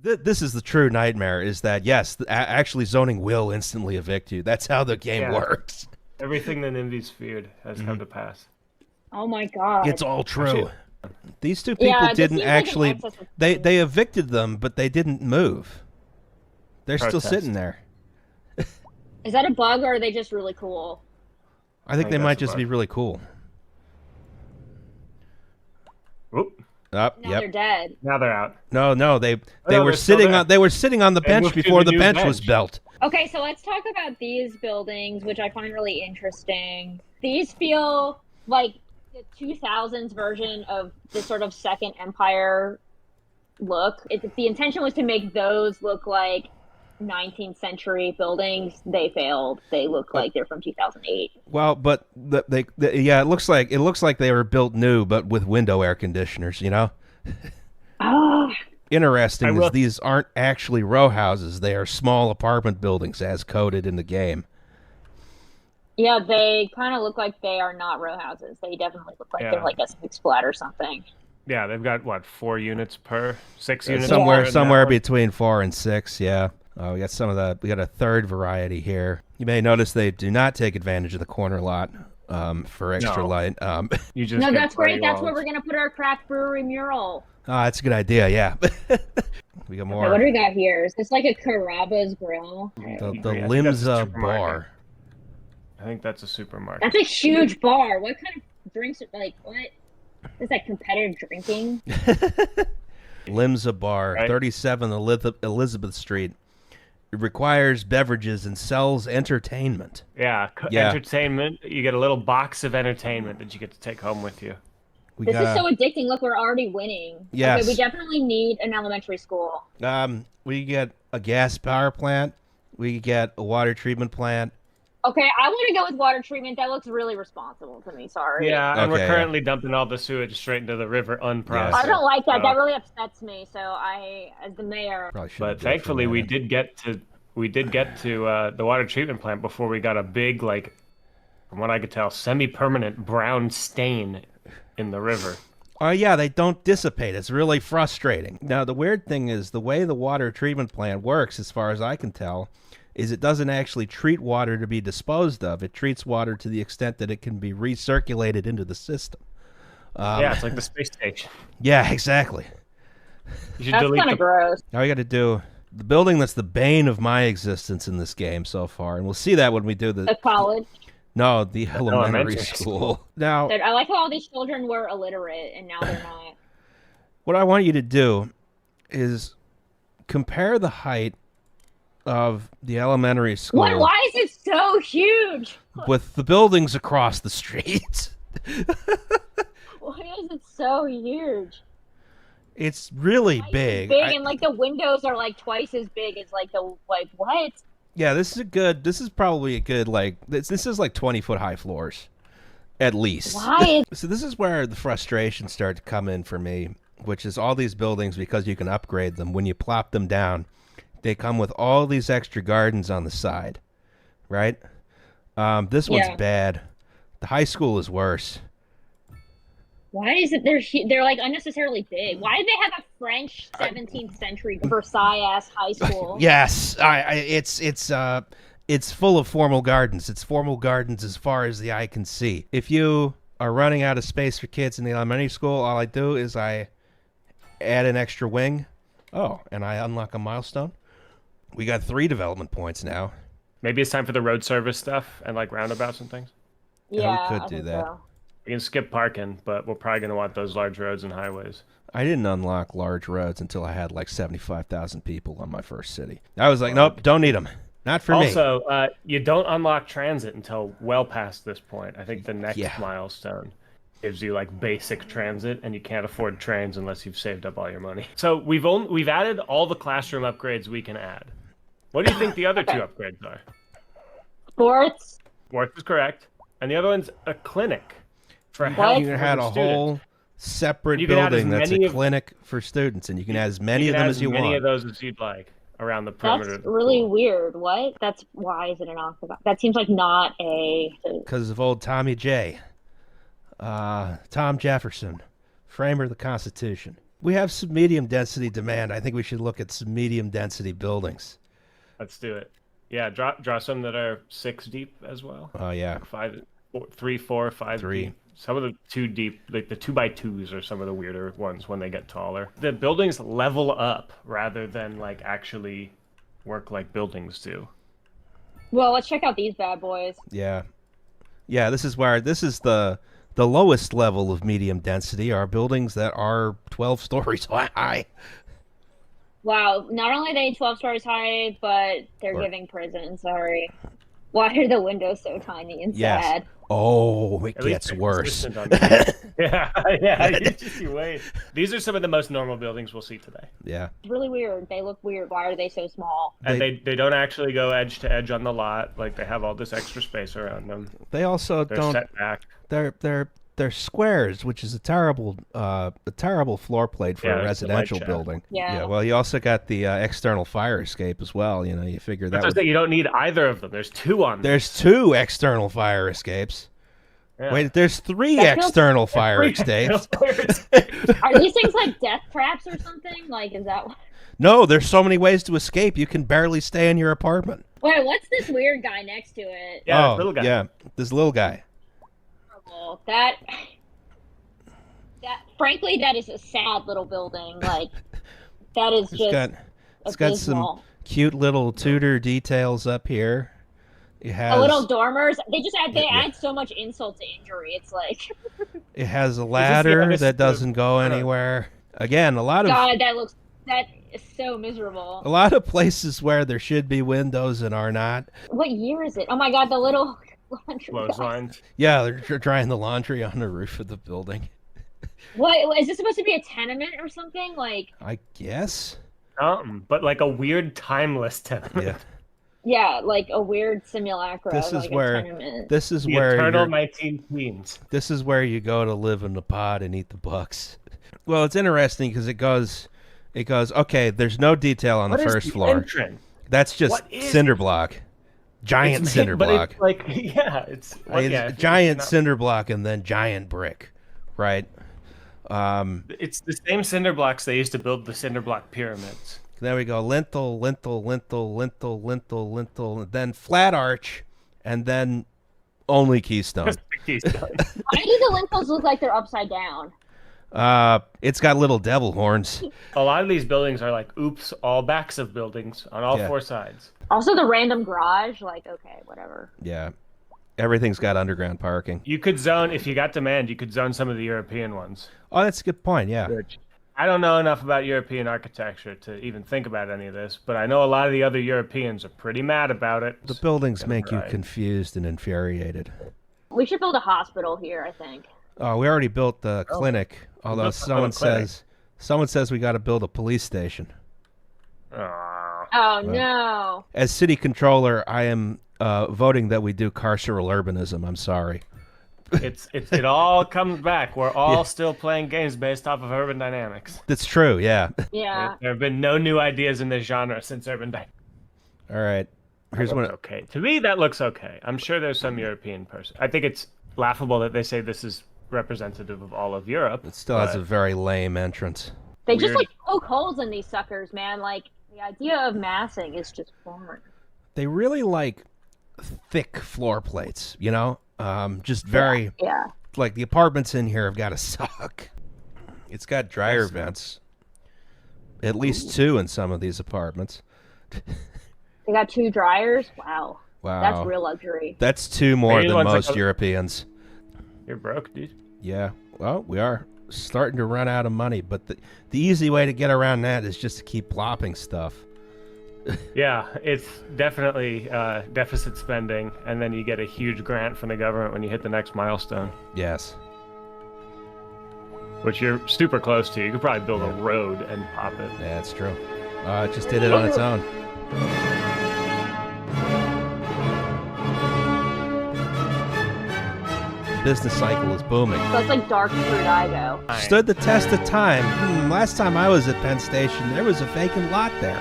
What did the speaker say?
This is the true nightmare, is that, yes, actually zoning will instantly evict you. That's how the game works. Everything that NIMBY's feared has come to pass. Oh my god. It's all true. Actually, these two people didn't actually... Like they evicted them, but they didn't move. They're still Protest. sitting there. Is that a bug, or are they just really cool? I think they might just be really cool. Whoop. Up, Now they're dead. Now they're out. No, they no, were they're still sitting there. on the bench moved to before the the new bench was bench. built. Okay, so let's talk about these buildings, which I find really interesting. These feel like the 2000s version of the sort of Second Empire look. If the intention was to make those look like 19th century buildings, they failed. They look like they're from 2008. Well, but it looks like they were built new, but with window air conditioners. You know. Ah. Interesting is these aren't actually row houses; they are small apartment buildings, as coded in the game. Yeah, they kind of look like they are not row houses. They definitely look like they're like a six flat or something. Yeah, they've got what, 4 units per, 6 units somewhere between 4 and 6. Yeah. We got we got a third variety here. You may notice they do not take advantage of the corner lot for extra light. You just that's great. That's where we're gonna put our craft brewery mural. Oh, that's a good idea. Yeah. We got more. Okay, what do we got here? Is this like a Carrabba's grill? The Limza bar. I think that's a supermarket. That's a huge bar. What kind of drinks? Like what? Is that competitive drinking? Limza bar, Right. 37 Elizabeth Street. It requires beverages and sells entertainment. Yeah, entertainment. You get a little box of entertainment that you get to take home with you. This is so addicting. Look, we're already winning. Yes. Okay, we definitely need an elementary school. We get a gas power plant. We get a water treatment plant. Okay, I want to go with water treatment. That looks really responsible to me. Sorry. Yeah, and we're currently dumping all the sewage straight into the river unprocessed. I don't like that. That really upsets me. So I, as the mayor. But thankfully, we did get to the water treatment plant before we got a big, like, from what I could tell, semi-permanent brown stain in the river. Oh, yeah, they don't dissipate. It's really frustrating. Now, the weird thing is the way the water treatment plant works, as far as I can tell, is it doesn't actually treat water to be disposed of. It treats water to the extent that it can be recirculated into the system. Yeah, it's like the space station. Yeah, exactly. You should That's kind of gross. Now we got to do the building that's the bane of my existence in this game so far, and we'll see that when we do the college. No, the elementary school. Now, I like how all these children were illiterate, and now they're not. What I want you to do is compare the height of the elementary school. Why is it so huge? With the buildings across the street. Why is it so huge? It's really big. And like the windows are like twice as big as like what? Yeah, this is probably a good, like, this is like 20-foot high floors, at least. Why? So this is where the frustrations start to come in for me, which is all these buildings, because you can upgrade them, when you plop them down, they come with all these extra gardens on the side, right? This one's bad. The high school is worse. Why is it they're like unnecessarily big? Why did they have a French 17th century Versailles high school? Yes, it's full of formal gardens. It's formal gardens as far as the eye can see. If you are running out of space for kids in the elementary school, all I do is I add an extra wing. Oh, and I unlock a milestone. We got 3 development points now. Maybe it's time for the road service stuff and like roundabouts and things. Yeah, we could do that. So. We can skip parking, but we're probably going to want those large roads and highways. I didn't unlock large roads until I had like 75,000 people on my first city. I was like, nope, don't need them. Not for me. Also, you don't unlock transit until well past this point. I think the next milestone gives you like basic transit, and you can't afford trains unless you've saved up all your money. So we've added all the classroom upgrades we can add. What do you think the other 2 upgrades are? Sports. Sports is correct, and the other one's a clinic. For you had a whole separate building that's a clinic for students, and you can add as many of them as you want. As many of those as you'd like around the perimeter. That's really weird. What? Why is it an octagon? That seems like not a. Because of old Tommy J. Tom Jefferson, framer of the Constitution. We have some medium density demand. I think we should look at some medium density buildings. Let's do it. Yeah, draw some that are 6 deep as well. Oh yeah, 3, 4, 5 3. deep. Some of the 2 deep, like the 2x2s, are some of the weirder ones when they get taller. The buildings level up rather than like actually work like buildings do. Well, let's check out these bad boys. Yeah. This is the lowest level of medium density are buildings that are 12 stories high. Wow, not only are they 12 stories high, but they're giving prison. Sorry. Why are the windows so tiny and sad? Oh, it gets worse. You wait. These are some of the most normal buildings we'll see today. Yeah. It's really weird. They look weird. Why are they so small? And they don't actually go edge to edge on the lot. Like, they have all this extra space around them. They also They're don't. set back. They're squares, which is a terrible floor plate for a residential building. Yeah. Well, you also got the external fire escape as well. You know, you figure that. You don't need either of them. There's 2 on them. There's 2 external fire escapes. Yeah. Wait, there's 3 external fire escapes. Are these things like death traps or something? Like, is that? No, there's so many ways to escape. You can barely stay in your apartment. Wait, what's this weird guy next to it? Yeah, this little guy. Yeah, this little guy. That frankly, that is a sad little building. Like, that is it's got some cute little Tudor details up here. It has little dormers. They add so much insult to injury. It's like it has a ladder that doesn't go anywhere. Again, that is so miserable. A lot of places where there should be windows and are not. What year is it? Oh my god, the little laundry lines. Yeah, they're drying the laundry on the roof of the building. What is this supposed to be, a tenement or something? Like, I guess. But like a weird timeless tenement. Yeah. Yeah, like a weird simulacra. This is where eternal 19 teens. This is where you go to live in the pod and eat the bucks. Well, it's interesting because it goes. Okay, there's no detail on the first floor. Entrance? That's just cinder block, giant cinder block. It's giant cinder block and then giant brick, right? It's the same cinder blocks they used to build the cinder block pyramids. There we go. Lintel, and then flat arch, and then only keystone. Why do the lintels look like they're upside down? It's got little devil horns. A lot of these buildings are like, all backs of buildings on all 4 sides. Also, the random garage, like, okay, whatever. Yeah. Everything's got underground parking. You could zone, if you got demand, you could zone some of the European ones. Oh, that's a good point, yeah. I don't know enough about European architecture to even think about any of this, but I know a lot of the other Europeans are pretty mad about it. The buildings make you confused and infuriated. We should build a hospital here, I think. Oh, we already built the clinic, although someone says we got to build a police station. Oh, no. As city controller, I am voting that we do carceral urbanism. I'm sorry. It all comes back. We're all still playing games based off of urban dynamics. That's true, yeah. Yeah. There have been no new ideas in this genre since urban dynamics. All right. Here's one. Okay. To me, that looks okay. I'm sure there's some European person. I think it's laughable that they say this is representative of all of Europe. It still has a very lame entrance. They just like poke holes in these suckers, man. Like, the idea of massing is just foreign. They really like thick floor plates, you know? Just very, like the apartments in here have got to suck. It's got dryer vents. At least 2 in some of these apartments. They got 2 dryers? Wow. That's real luxury. That's 2 more than most Europeans. You're broke, dude. Yeah. Well, we are starting to run out of money, but the easy way to get around that is just to keep plopping stuff. Yeah, it's definitely deficit spending, and then you get a huge grant from the government when you hit the next milestone. Yes. Which you're super close to. You could probably build a road and pop it. Yeah, that's true. It just did it on its own. Business cycle is booming. So it's like dark Fruitigo. Stood the test of time. Last time I was at Penn Station, there was a vacant lot there.